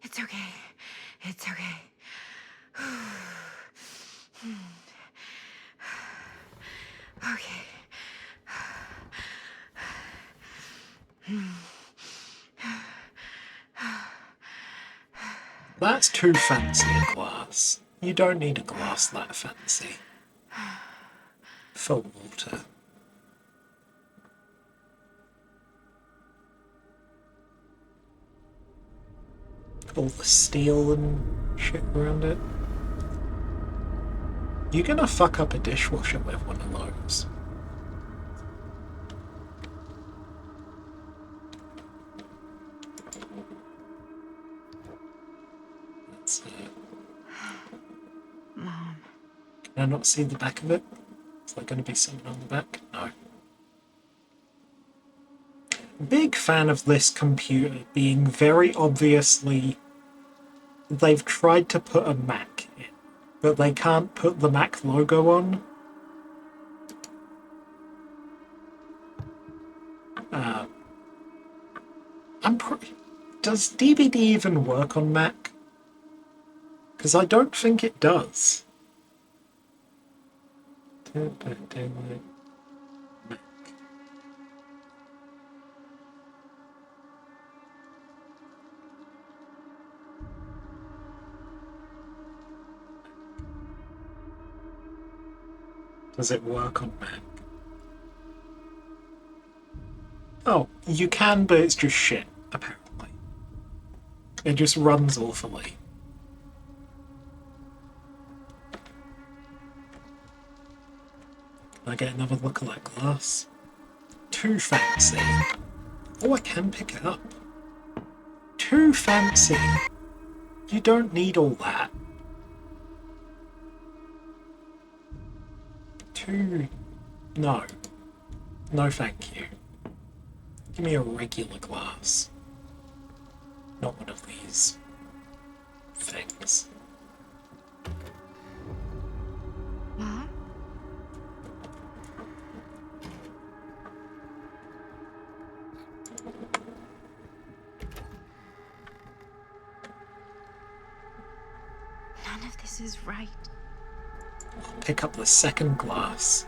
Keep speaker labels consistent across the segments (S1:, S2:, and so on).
S1: It's okay. It's okay. Okay.
S2: That's too fancy a glass. You don't need a glass that fancy. For water. All the steel and shit around it. You're gonna fuck up a dishwasher with one of those. That's it.
S1: Mom.
S2: Can I not see the back of it? Is there going to be something on the back? No. Big fan of this computer being very obviously... They've tried to put a Mac in, but they can't put the Mac logo on. Does DVD even work on Mac? Because I don't think it does. Does it work on Mac? Oh, you can, but it's just shit, apparently. It just runs awfully. Can I get another look at that glass? Too fancy. Oh, I can pick it up. Too fancy. You don't need all that. Too... No. No thank you. Give me a regular glass. Not one of these... things.
S1: Mom? None of this is right.
S2: I'll pick up the second glass.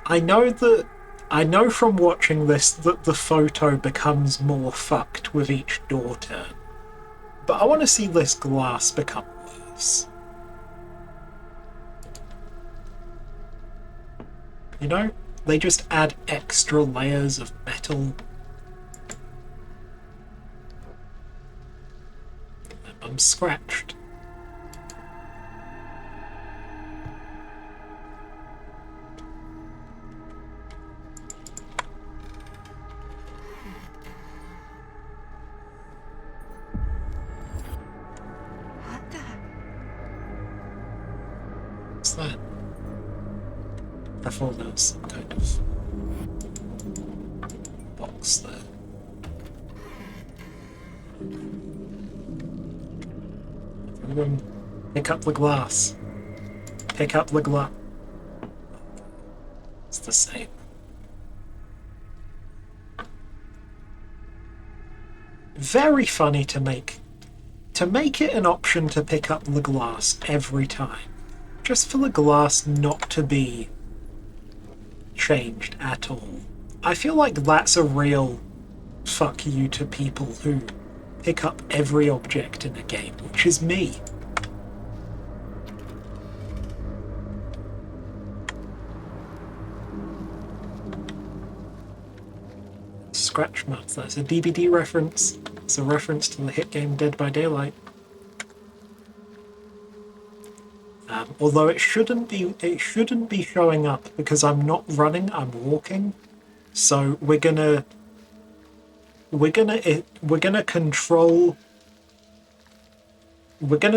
S2: I know from watching this that the photo becomes more fucked with each door turn. But I want to see this glass become worse. You know? They just add extra layers of metal. I'm scratched.
S1: What the?
S2: What's that? I thought there was some kind of box there. Everyone, pick up the glass. Pick up the glass. It's the same. Very funny to make it an option to pick up the glass every time. Just for the glass not to be changed at all. I feel like that's a real fuck you to people who pick up every object in a game, which is me. Scratch marks, that's a DVD reference. It's a reference to the hit game Dead by Daylight. Although it shouldn't be showing up because I'm not running, I'm walking. So we're gonna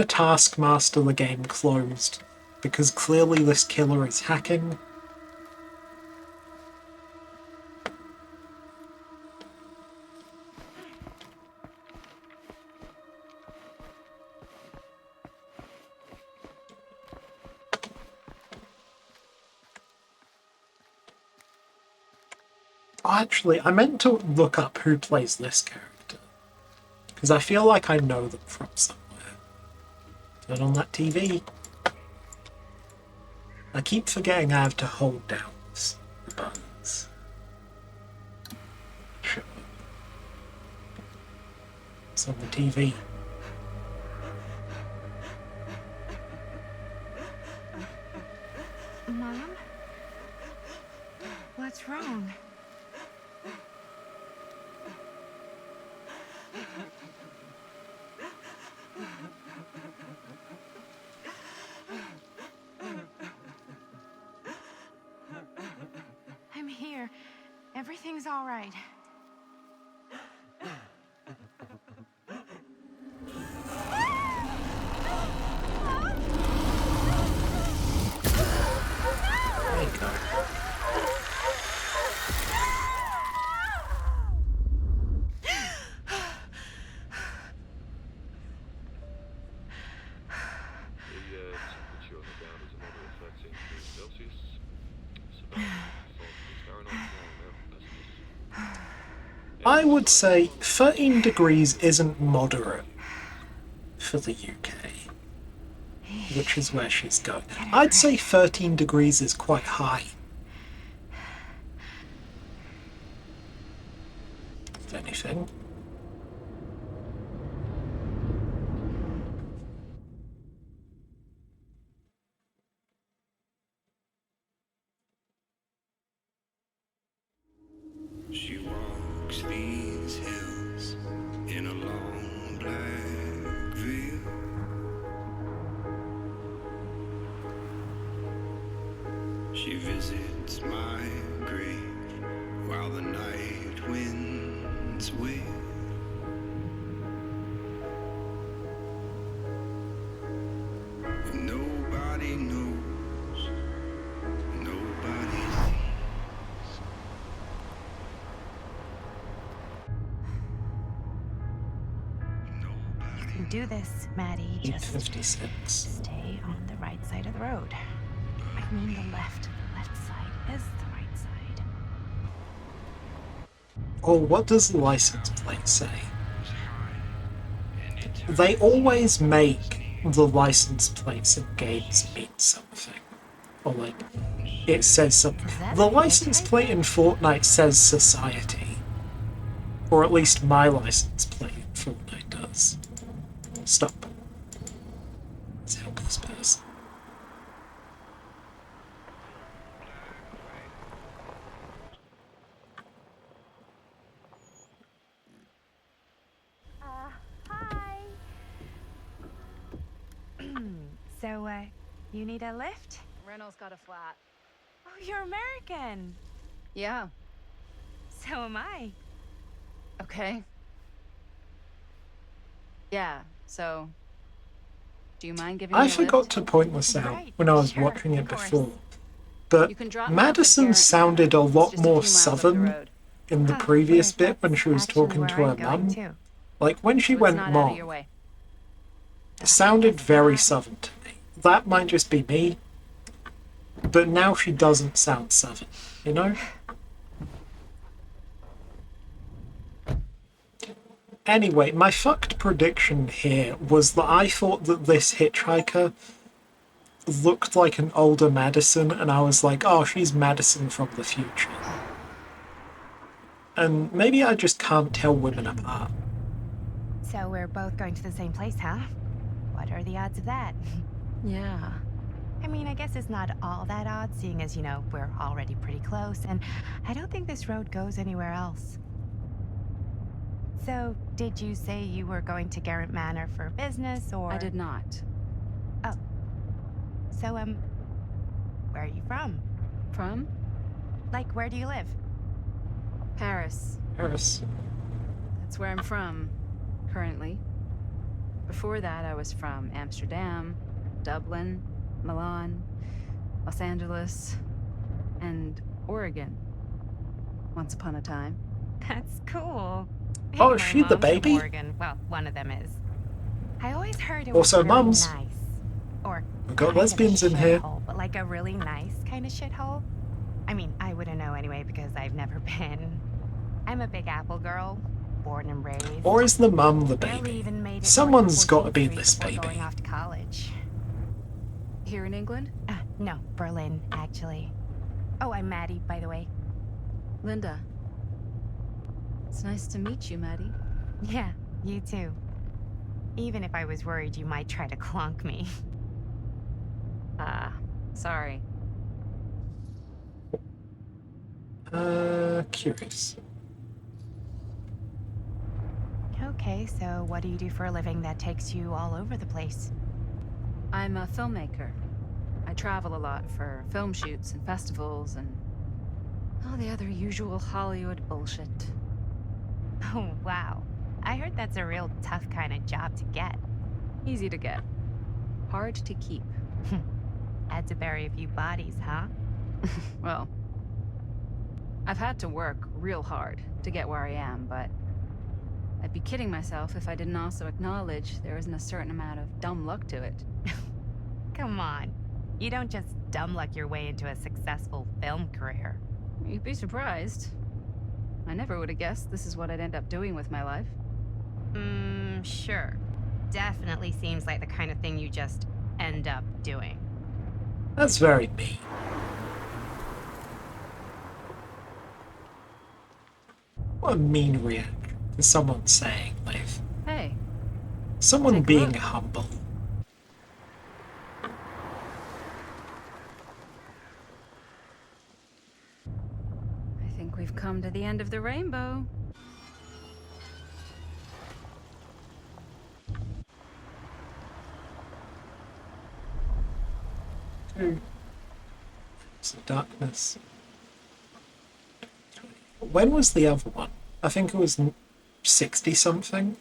S2: taskmaster the game closed because clearly this killer is hacking. Actually, I meant to look up who plays this character. Because I feel like I know them from somewhere. Turn on that TV. I keep forgetting I have to hold down the buttons. Sure. It's on the TV.
S1: Mom? What's wrong? I'm here. Everything's all right.
S2: There you go.
S3: Temperature on the ground is a moderate 13 degrees Celsius. Surveillance is Fahrenheit.
S2: I would say 13 degrees isn't moderate for the UK, which is where she's going. I'd say 13 degrees is quite high. If anything.
S4: She walks these hills in a long black veil. She visits my grave while the night winds wail. And nobody knows, nobody sees.
S1: You can do this, Maddie. Just
S2: 56.
S1: stay on the right side of the road. I mean the left. The left side is the right side.
S2: Or what does the license plate say? They always make the license plates in games mean something. Or like, it says something. The license plate in Fortnite says society. Or at least my license plate in Fortnite does. Stop. Let's help this person.
S1: Hi. So, you need a lift?
S5: Reynolds got a flat.
S1: Oh, you're American.
S5: Yeah.
S1: So am I.
S5: Okay. Yeah, so... Do you mind giving me
S2: I
S5: a
S2: forgot
S5: lift?
S2: to point this out
S1: Right,
S2: when I was
S1: sure,
S2: watching it
S1: of course.
S2: before. But
S5: You can drop me off at
S2: Madison
S5: Garrett.
S2: sounded a
S5: It's
S2: lot
S5: just
S2: more
S5: few miles up the
S2: southern
S5: road.
S2: in the
S1: Huh,
S2: previous
S1: weird.
S2: bit when she was
S1: That's actually
S2: talking to
S1: where
S2: her
S1: I'm going,
S2: mum.
S1: too.
S2: Like when she
S5: So it's
S2: went
S5: not out of your
S2: mom,
S5: way.
S2: it sounded
S1: It's
S2: very
S1: not.
S2: southern to me. That might just be me, but now she doesn't sound southern, you know? Anyway, my fucked prediction here was that I thought that this hitchhiker looked like an older Madison, and I was like, oh, she's Madison from the future. And maybe I just can't tell women apart.
S1: So we're both going to the same place, huh? What are the odds of that?
S5: Yeah.
S1: I mean, I guess it's not all that odd, seeing as, you know, we're already pretty close, and I don't think this road goes anywhere else. So, did you say you were going to Garrett Manor for business, or...?
S5: I did not.
S1: Oh. So, where are you from?
S5: From?
S1: Like, where do you live?
S5: Paris.
S2: Paris.
S5: That's where I'm from, currently. Before that, I was from Amsterdam, Dublin, Milan, Los Angeles, and Oregon. Once upon a time.
S1: That's cool.
S2: Oh,
S1: My
S2: is she the
S1: mom's from
S2: baby?
S1: Oregon. Well, one of them is. I always heard it
S2: Also
S1: was really
S2: mums.
S1: nice. Or
S2: We've got
S1: kind of a
S2: lesbians in here.
S1: shithole, but like a really nice kind of shithole. I mean, I wouldn't know anyway because I've never been. I'm a Big Apple girl, born and raised.
S2: Or is the mum the
S1: Barely
S2: baby?
S1: even made it
S2: Someone's
S1: north
S2: got to
S1: of
S2: be
S1: 14th
S2: this
S1: Street before
S2: baby.
S1: going off to college.
S5: Here in England?
S1: No, Berlin, actually. Oh, I'm Maddie, by the way.
S5: Linda. It's nice to meet you, Maddie.
S1: Yeah, you too. Even if I was worried you might try to clonk me.
S5: Sorry.
S2: Curious.
S1: Okay, so what do you do for a living that takes you all over the place?
S5: I'm a filmmaker. I travel a lot for film shoots and festivals and all the other usual Hollywood bullshit.
S1: Oh, wow. I heard that's a real tough kind of job to get.
S5: Easy to get. Hard to keep.
S1: Had to bury a few bodies, huh?
S5: Well, I've had to work real hard to get where I am, but I'd be kidding myself if I didn't also acknowledge there isn't a certain amount of dumb luck to it.
S1: Come on. You don't just dumb luck your way into a successful film career.
S5: You'd be surprised. I never would have guessed this is what I'd end up doing with my life.
S1: Sure. Definitely seems like the kind of thing you just end up doing.
S2: That's very mean. What a mean reaction to someone saying, Liv.
S5: Hey,
S2: Someone
S5: Take a
S2: being
S5: look.
S2: humble.
S5: I think we've come to the end of the rainbow.
S2: It's darkness. When was the other one? I think it was 60-something?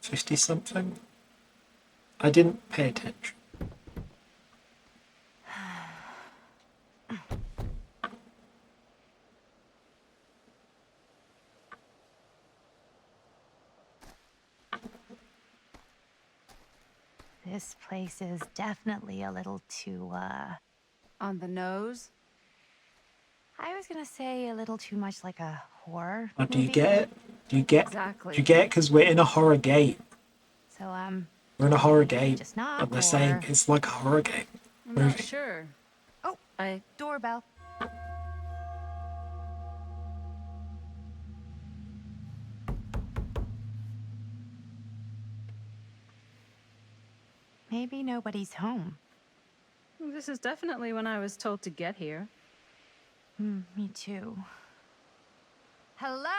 S2: 50-something? I didn't pay attention.
S1: This place is definitely a little too,
S5: On the nose?
S1: I was gonna say a little too much like a horror
S2: Oh, do you
S1: movie.
S2: get it? Do you get
S5: Exactly.
S2: Do you get it? Because we're in a horror game.
S1: So,
S2: We're in a horror game.
S1: just not,
S2: And they're saying
S1: or...
S2: it's like a horror game.
S5: I'm not
S2: Movie.
S5: sure.
S1: Oh.
S5: I...
S1: Doorbell. Maybe nobody's home.
S5: This is definitely when I was told to get here.
S1: Me too. Hello?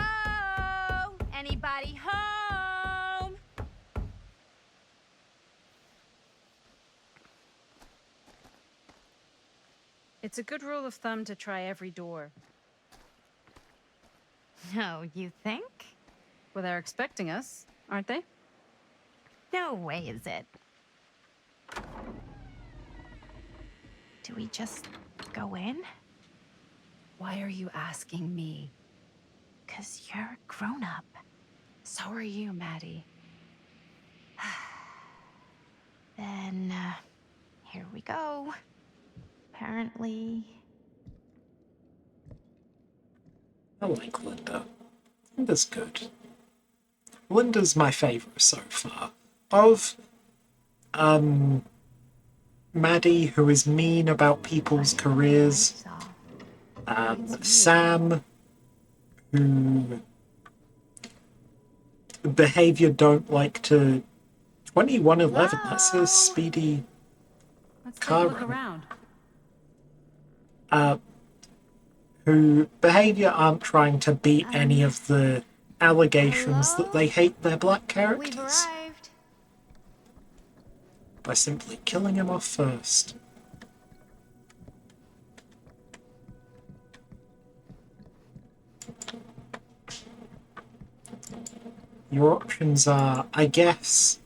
S1: Anybody home?
S5: It's a good rule of thumb to try every door.
S1: No, you think?
S5: Well, they're expecting us, aren't they?
S1: No way is it. Do we just go in?
S5: Why are you asking me?
S1: 'Cause you're a grown-up.
S5: So are you, Maddie.
S1: Then, here we go. Apparently...
S2: I like Linda. Linda's good. Linda's my favourite so far. Of, Maddie, who is mean about people's careers. Sam, who behaviour don't like to... 2111, that's a speedy...
S5: Let's take
S2: Car
S5: a look
S2: run.
S5: around.
S2: Who behaviour aren't trying to beat any of the allegations that they hate their black
S1: We've
S2: characters
S1: arrived.
S2: by simply killing him off first. Your options are, I guess...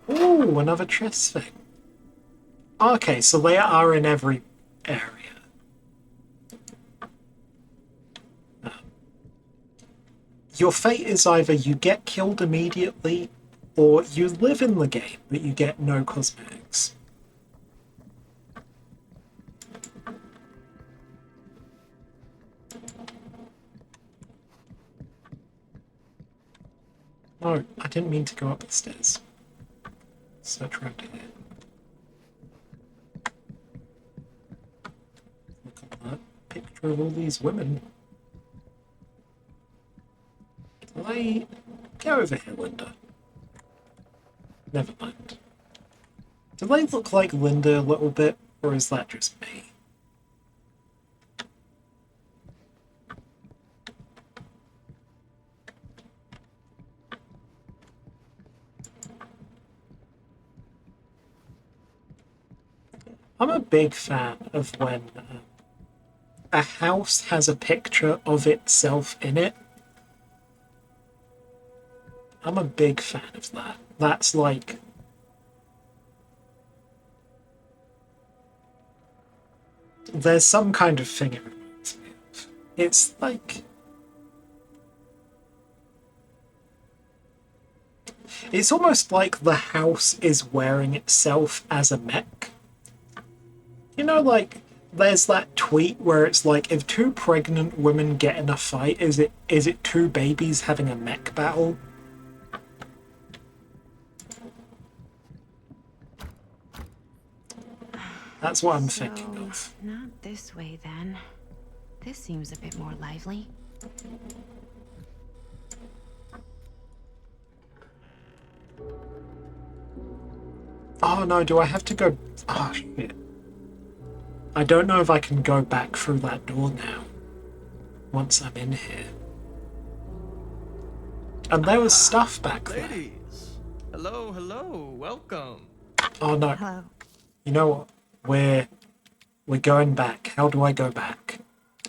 S2: Ooh, another chest thing. Okay, so they are in every area. Your fate is either you get killed immediately, or you live in the game, but you get no cosmetics. No, I didn't mean to go up the stairs. Search around here. Look at that picture of all these women. Do they... Go over here, Linda. Never mind. Do they look like Linda a little bit, or is that just me? I'm a big fan of when a house has a picture of itself in it. I'm a big fan of that. That's like... There's some kind of thing it reminds me of. It's like... It's almost like the house is wearing itself as a mech. You know, like, there's that tweet where it's like, if two pregnant women get in a fight, is it two babies having a mech battle? That's what I'm thinking of.
S1: Not this way, then. This seems a bit more lively.
S2: Oh no, do I have to go... Oh shit. I don't know if I can go back through that door now. Once I'm in here. And there was stuff back there.
S6: Ladies, hello, hello, welcome.
S2: Oh no.
S1: Hello.
S2: You know what? We're going back. How do I go back?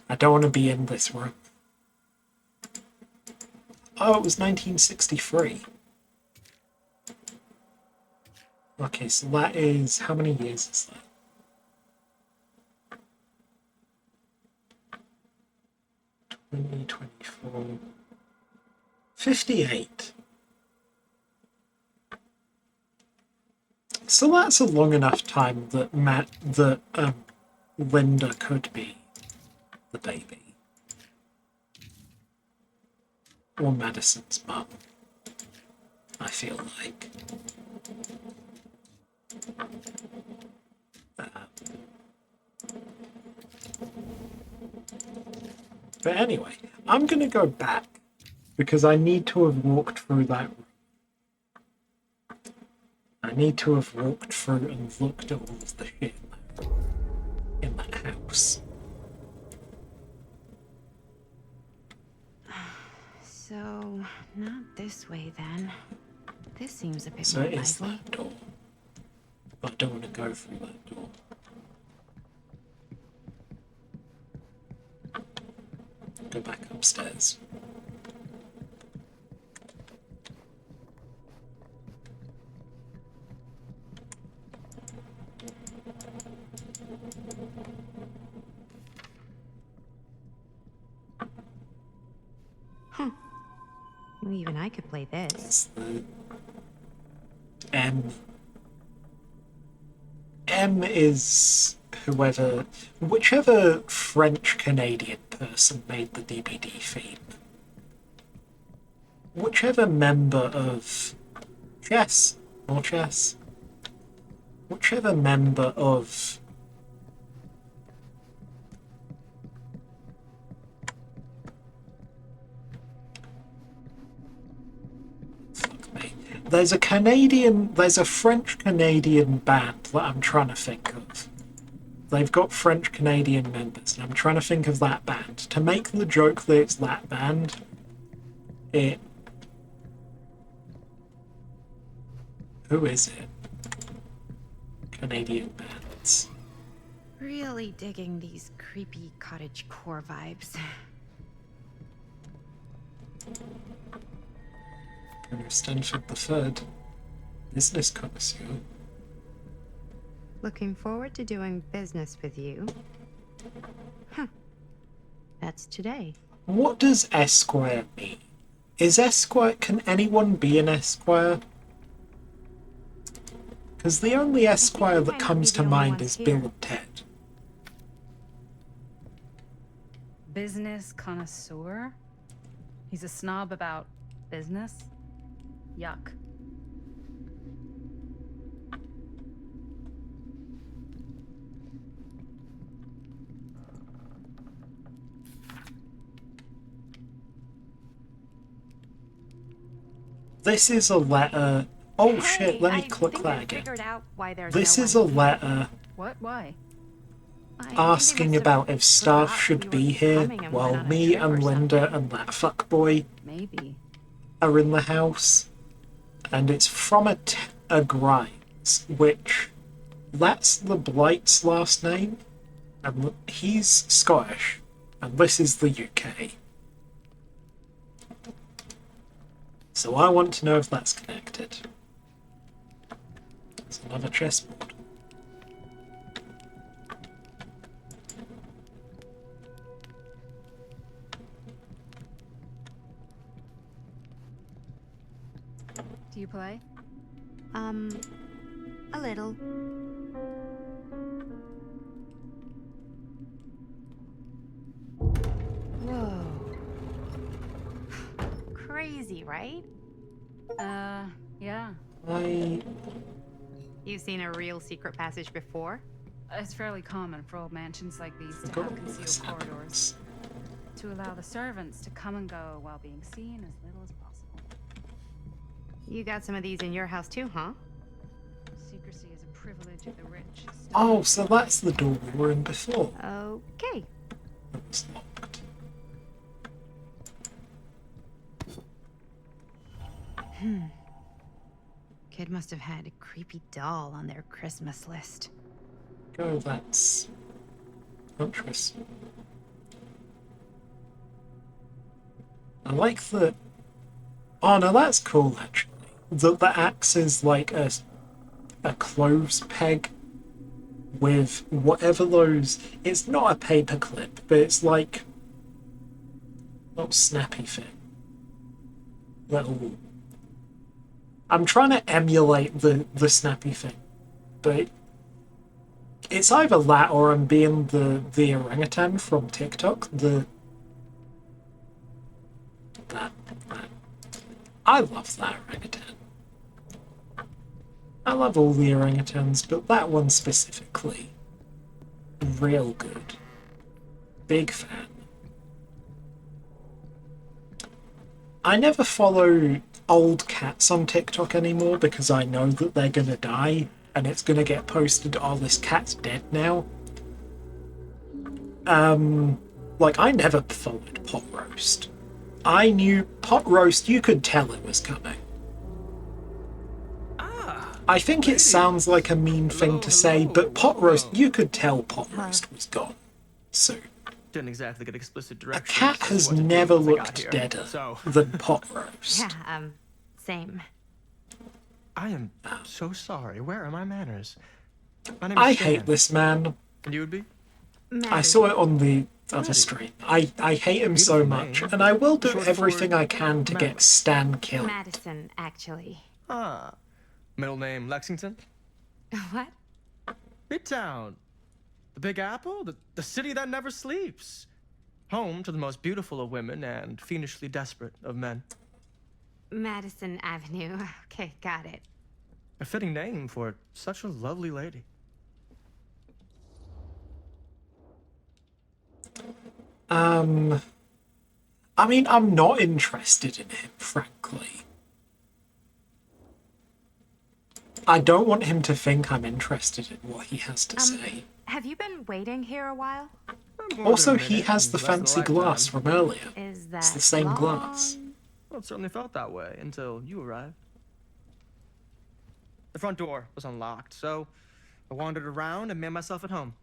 S2: I don't want to be in this room. Oh, it was 1963. Okay, so that is... How many years is that? 2024. 58. So that's a long enough time that Linda could be the baby. Or Madison's mum, I feel like. But anyway, I'm going to go back because I need to have walked through that room. I need to have walked through and looked at all of the shit in that house.
S1: So, not this way, then. This seems a bit
S2: So
S1: more
S2: it is
S1: lively.
S2: that door. But I don't want to go through that door. Go back upstairs.
S1: Well, even I could play this.
S2: It's the M. M is whichever French-Canadian person made the DVD theme. Whichever member of Chess, whichever member of there's a French-Canadian band that I'm trying to think of. They've got French-Canadian members, and I'm trying to think of that band. To make the joke that it's that band, who is it? Canadian bands.
S1: Really digging these creepy cottagecore vibes.
S2: Governor Stanford III, business connoisseur.
S1: Looking forward to doing business with you. Huh. That's today.
S2: What does Esquire mean? Is Esquire... Can anyone be an Esquire? Because the only Esquire that comes to mind is Bill and Ted.
S5: Business connoisseur? He's a snob about business? Yuck.
S2: This is a letter. Oh shit,
S1: Hey,
S2: let me
S1: I
S2: click
S1: think
S2: that
S1: I
S2: again.
S1: figured out why there's
S2: This
S1: no
S2: is a
S1: one here.
S2: letter
S5: What? Why?
S1: I think they
S2: asking
S1: must have
S2: about if staff
S1: forgot
S2: should
S1: we were
S2: be here
S1: coming and
S2: while
S1: went on a
S2: me
S1: trip or
S2: and Linda
S1: something.
S2: and that fuckboy
S5: Maybe.
S2: are in the house. And it's from a Grimes, which that's the Blight's last name. And he's Scottish. And this is the UK. So I want to know if that's connected. It's another chessboard.
S5: Do you play?
S1: A little. Whoa. Crazy, right?
S5: Yeah.
S1: You've seen a real secret passage before?
S5: It's fairly common for old mansions like these to
S2: forgot
S5: have
S2: all
S5: concealed
S2: this
S5: corridors
S2: happens.
S5: to allow the servants to come and go while being seen as little as possible.
S1: You got some of these in your house too, huh?
S5: Secrecy is a privilege of the rich.
S2: Oh, so that's the door we were in before.
S1: Okay.
S2: It was locked.
S1: Kid must have had a creepy doll on their Christmas list.
S2: Go, that's interesting. I like the. Oh no, that's cool actually. The axe is like a clothes peg with whatever those. It's not a paper clip, but it's like not snappy thing. Little. I'm trying to emulate the snappy thing, but it's either that or I'm being the orangutan from TikTok. That. I love that orangutan. I love all the orangutans, but that one specifically, real good. Big fan. I never follow old cats on TikTok anymore because I know that they're gonna die and it's gonna get posted, oh, this cat's dead now. Like, I never followed Pot Roast. I knew Pot Roast, you could tell it was coming. I think it sounds like a mean thing to say, but Pot Roast, you could tell Pot Roast was gone soon.
S6: Didn't exactly get explicit
S2: A
S6: directions.
S2: cat
S6: as to
S2: has
S6: what to do
S2: never
S6: once I got
S2: looked
S6: here,
S2: deader
S6: So
S2: than Pot Roast.
S1: Yeah, same.
S6: I am so sorry. Where are my manners? My name is
S2: I
S6: Stan.
S2: hate this man.
S6: And you would be?
S2: I saw it on the other stream. I hate him so
S6: Beautiful
S2: much,
S6: name.
S2: and I will do
S6: Short
S2: everything
S6: for
S2: I can to get
S6: Madeline.
S2: Stan killed.
S1: Madison, actually.
S6: Ah. Middle name Lexington?
S1: What?
S6: Midtown. The Big Apple? The city that never sleeps. Home to the most beautiful of women and fiendishly desperate of men.
S1: Madison Avenue. Okay, got it.
S6: A fitting name for such a lovely lady.
S2: I mean, I'm not interested in him, frankly. I don't want him to think I'm interested in what he has to say.
S1: Have you been waiting here a while?
S6: More
S2: Also,
S6: than a
S2: he
S6: minute,
S2: has
S6: and
S2: the
S6: less than a
S2: fancy glass
S6: lifetime.
S2: from earlier.
S1: Is that
S2: It's the same
S1: long?
S2: glass.
S6: Well, it certainly felt that way until you arrived. The front door was unlocked, so I wandered around and made myself at home.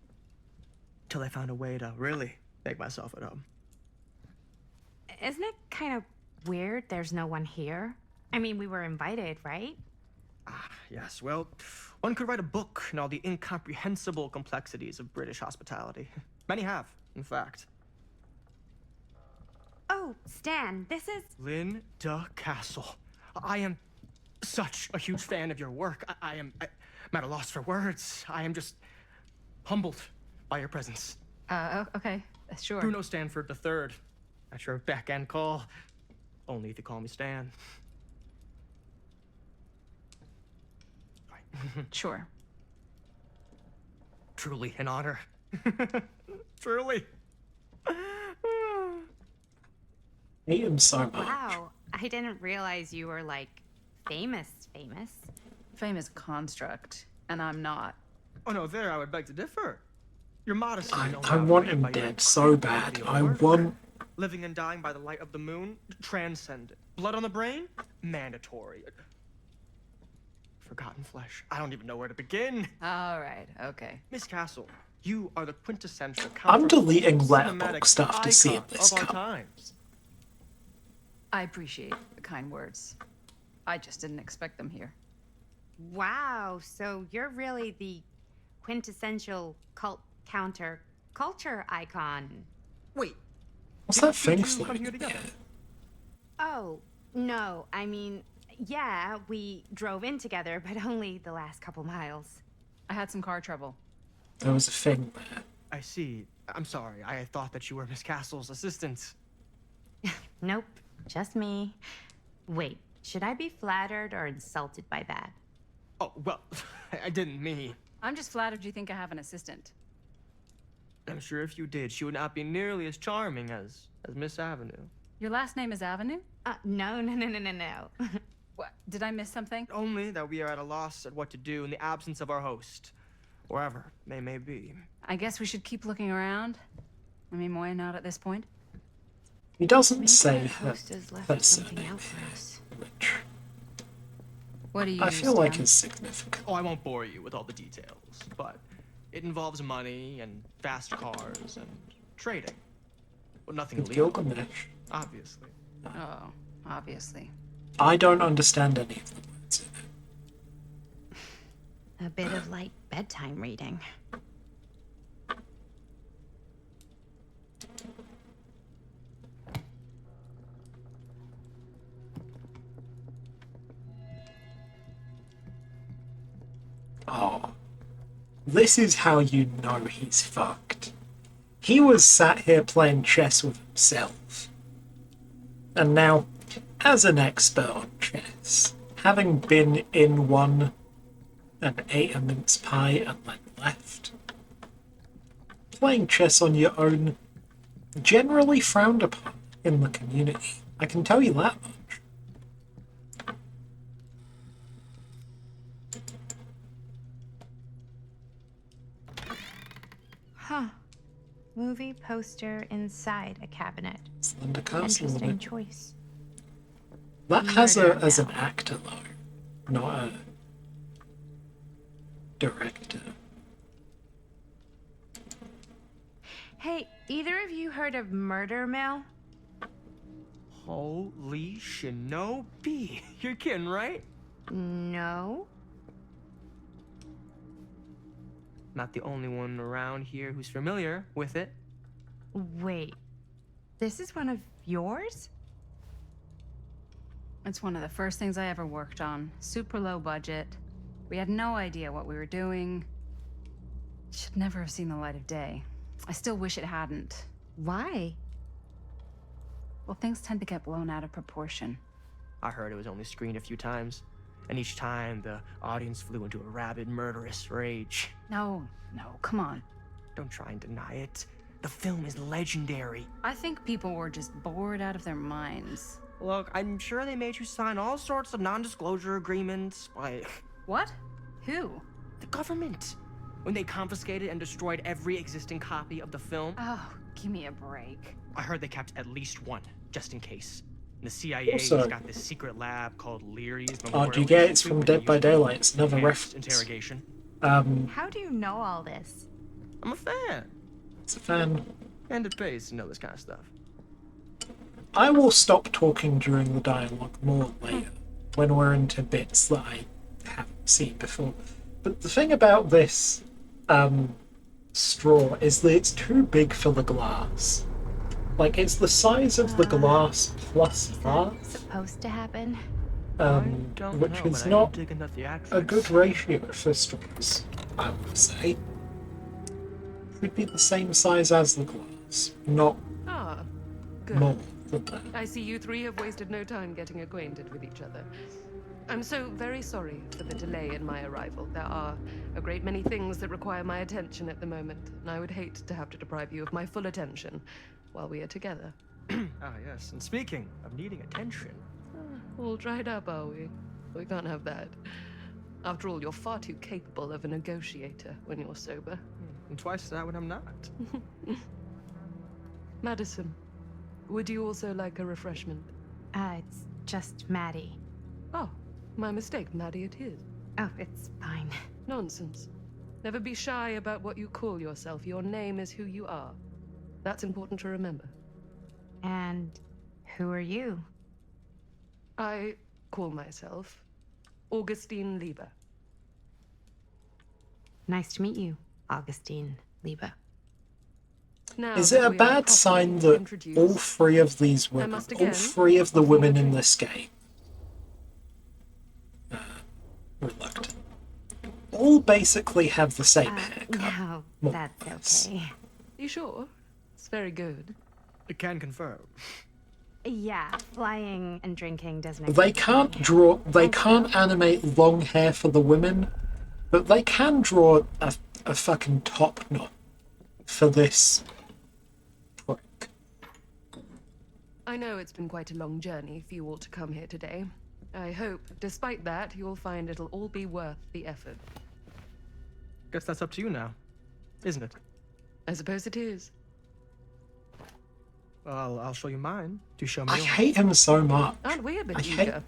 S6: Till I found a way to really make myself at home.
S1: Isn't it kind of weird there's no one here? I mean, we were invited, right?
S6: Yes, well, one could write a book in all the incomprehensible complexities of British hospitality. Many have, in fact.
S1: Oh, Stan, this is...
S6: Linda Castle. I am such a huge fan of your work. I'm at a loss for words. I am just humbled by your presence.
S5: Okay, sure.
S6: Bruno Stanford III, at your beck and call. Only if you call me Stan.
S5: Sure.
S6: Truly an honor. Truly.
S2: Hate him so much.
S1: Wow, I didn't realize you were like famous.
S5: Famous construct, and I'm not.
S6: Oh no, there I would beg to differ. Your modesty. no
S2: I
S6: doubt
S2: want
S6: right
S2: him
S6: by your
S2: dead so
S6: incredible
S2: bad.
S6: body of
S2: I
S6: work.
S2: want.
S6: Living and dying by the light of the moon, transcendent. Blood on the brain, mandatory. Forgotten flesh. I don't even know where to begin.
S5: All right, okay.
S6: Miss Castle, you are the quintessential.
S2: I'm deleting
S6: cinematic
S2: Letterboxd stuff to see
S6: icon
S2: if this
S6: of our
S2: comes.
S6: times.
S5: I appreciate the kind words. I just didn't expect them here.
S1: Wow, so you're really the quintessential cult counter culture icon.
S6: Wait,
S2: What's that
S6: did
S2: thing
S6: you come
S2: floating
S6: here
S2: in the
S6: together?
S2: air?
S1: Oh, no, I mean, yeah, we drove in together, but only the last couple miles.
S5: I had some car trouble.
S2: There was a thing there.
S6: I see. I'm sorry. I thought that you were Miss Castle's assistant.
S1: Nope, just me. Wait, should I be flattered or insulted by that?
S6: Oh, well, I didn't mean.
S5: I'm just flattered you think I have an assistant.
S6: I'm sure if you did, she would not be nearly as charming as Miss Avenue.
S5: Your last name is Avenue?
S1: No.
S5: What? Did I miss something?
S6: Only that we are at a loss at what to do in the absence of our host, wherever they may be.
S5: I guess we should keep looking around. I mean, why not at this point?
S2: He doesn't
S1: Maybe
S2: say
S1: our
S2: that
S1: host has left
S2: her
S1: something
S2: surname
S1: out for us.
S2: which
S5: What do you
S2: I feel like
S5: Stan?
S2: is significant.
S6: Oh, I won't bore you with all the details, but it involves money and fast cars and trading. Well, nothing
S2: With
S6: illegal,
S2: Gilgamesh,
S6: obviously.
S5: Oh, obviously.
S2: I don't understand any of the words in it.
S1: A bit of light bedtime reading.
S2: Oh, this is how you know he's fucked. He was sat here playing chess with himself. And now, as an expert on chess, having been in one and ate a mince pie and then left, playing chess on your own generally frowned upon in the community. I can tell you that much.
S1: Huh. Movie poster inside a cabinet.
S2: Slender Castle.
S1: Interesting choice.
S2: That has a
S1: Murder
S2: as an
S1: Bell.
S2: actor though, not a director.
S1: Hey, either of you heard of Murder Mill?
S6: Holy shinobi. You're kidding, right?
S1: No.
S6: Not the only one around here who's familiar with it.
S1: Wait. This is one of yours?
S5: It's one of the first things I ever worked on. Super low budget. We had no idea what we were doing. Should never have seen the light of day. I still wish it hadn't.
S1: Why?
S5: Well, things tend to get blown out of proportion.
S6: I heard it was only screened a few times, and each time the audience flew into a rabid, murderous rage.
S5: No, come on.
S6: Don't try and deny it. The film is legendary.
S5: I think people were just bored out of their minds.
S6: Look, I'm sure they made you sign all sorts of non-disclosure agreements by
S5: What? Who?
S6: the government when they confiscated and destroyed every existing copy of the film.
S5: Oh, give me a break.
S6: I heard they kept at least one, just in case. And the CIA has
S2: Also-
S6: got this secret lab called Leary's
S2: Oh,
S6: Memorial
S2: do you get it? It's
S6: Institute
S2: from
S6: where
S2: Dead
S6: they
S2: by
S6: use
S2: Daylight. It's another
S6: enhanced
S2: reference.
S6: interrogation.
S1: How do you know all this?
S6: I'm a fan,
S2: It's a fan.
S6: and it pays to know this kind of stuff.
S2: I will stop talking during the dialogue more later, when we're into bits that I haven't seen before. But the thing about this straw is that it's too big for the glass. Like, it's the size of the glass plus
S1: Is
S2: half,
S1: that supposed to happen?
S6: I don't
S2: which
S6: know,
S2: is
S6: but I
S2: not
S6: do dig in the theatrics.
S2: a good ratio for straws, I would say. Should be the same size as the glass, not
S5: Oh, good.
S2: more. than that.
S7: I see you three have wasted no time getting acquainted with each other. I'm so very sorry for the delay in my arrival. There are a great many things that require my attention at the moment, and I would hate to have to deprive you of my full attention while we are together.
S6: Ah, yes. And speaking of needing attention,
S7: All dried up, are we? We can't have that. After all, you're far too capable of a negotiator when you're sober.
S6: and twice that when I'm not.
S7: Madison, would you also like a refreshment?
S1: It's just Maddie.
S7: Oh, my mistake. Maddie it is.
S1: Oh, it's fine.
S7: Nonsense. Never be shy about what you call yourself. Your name is who you are. That's important to remember.
S1: And who are you?
S7: I call myself Augustine Lieber.
S1: Nice to meet you, Augustine Lieber.
S7: Now
S2: Is
S7: that
S2: it a
S7: we are
S2: bad
S7: properly
S2: sign that
S7: introduced,
S2: all three of these women,
S7: must
S2: all
S7: again
S2: three of the
S7: offer
S2: women
S7: my
S2: in
S7: thanks.
S2: this game, reluctant, all basically have the same haircut?
S1: No,
S2: More
S1: that's
S2: or less.
S1: okay.
S7: You sure? It's very good.
S6: I can confirm.
S1: Yeah, flying and drinking doesn't.
S2: They
S1: excite
S2: can't
S1: me.
S2: draw. They
S1: Also-
S2: can't animate long hair for the women, but they can draw a fucking top knot for this prick.
S7: I know it's been quite a long journey for you all to come here today. I hope, despite that, you'll find it'll all be worth the effort.
S6: Guess that's up to you now, isn't it?
S7: I suppose it is.
S6: Well, I'll show you mine. Do show me
S2: I
S6: yours.
S2: hate him so much.
S7: Aren't we a bit
S2: I hate-
S7: eager?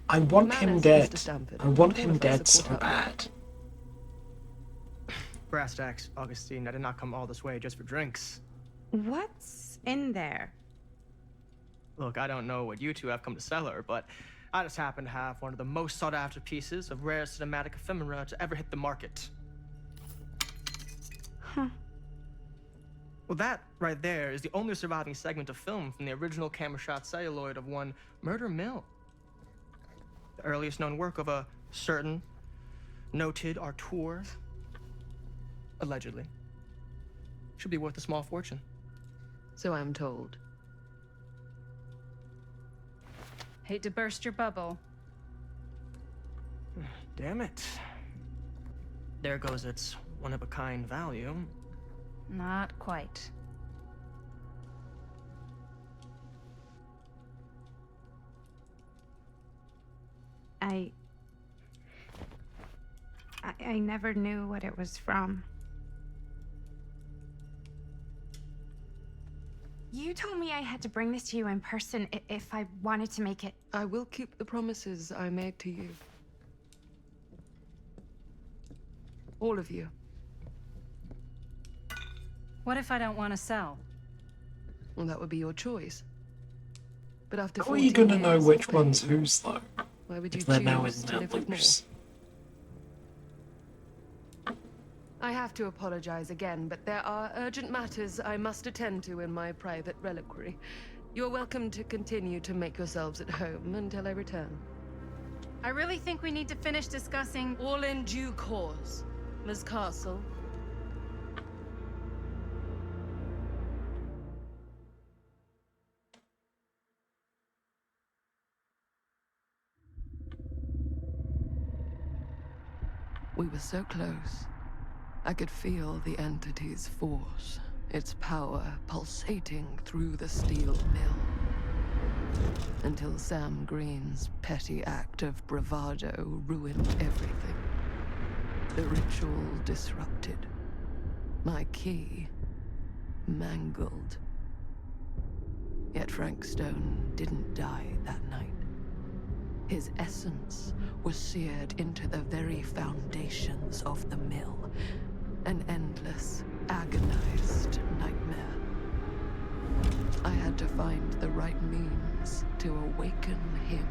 S2: I want him
S7: Manners,
S2: dead.
S7: Mr. Stamford.
S2: I want
S7: All
S2: him
S7: of us
S2: dead
S7: are
S2: so
S7: caught up.
S2: bad.
S6: Brass tacks, Augustine. I did not come all this way just for drinks.
S1: What's in there?
S6: Look, I don't know what you two have come to cellar, but I just happen to have one of the most sought-after pieces of rare cinematic ephemera to ever hit the market.
S1: Huh.
S6: Well, that right there is the only surviving segment of film from the original camera shot celluloid of one Murder Mill. The earliest known work of a certain noted auteur. Allegedly. Should be worth a small fortune.
S7: So I'm told.
S5: Hate to burst your bubble.
S6: Damn it. There goes its one-of-a-kind value.
S5: Not quite.
S1: I never knew what it was from. You told me I had to bring this to you in person if I wanted to make it.
S7: I will keep the promises I made to you. All of you.
S5: What if I don't want to sell?
S7: Well, that would be your choice. But after
S2: How are you
S7: 14
S2: gonna know
S7: years
S2: which
S7: of
S2: one's
S7: pain,
S2: whose though?
S7: why would you
S2: If they're now in
S7: choose to
S2: their
S7: live with more?
S2: loops.
S7: I have to apologize again, but there are urgent matters I must attend to in my private reliquary. You're welcome to continue to make yourselves at home until I return.
S5: I really think we need to finish discussing.
S7: All in due course, Ms. Castle. We were so close. I could feel the entity's force, its power pulsating through the steel mill. Until Sam Green's petty act of bravado ruined everything. The ritual disrupted. My key mangled. Yet Frank Stone didn't die that night. His essence was seared into the very foundations of the mill. An endless, agonized nightmare. I had to find the right means to awaken him.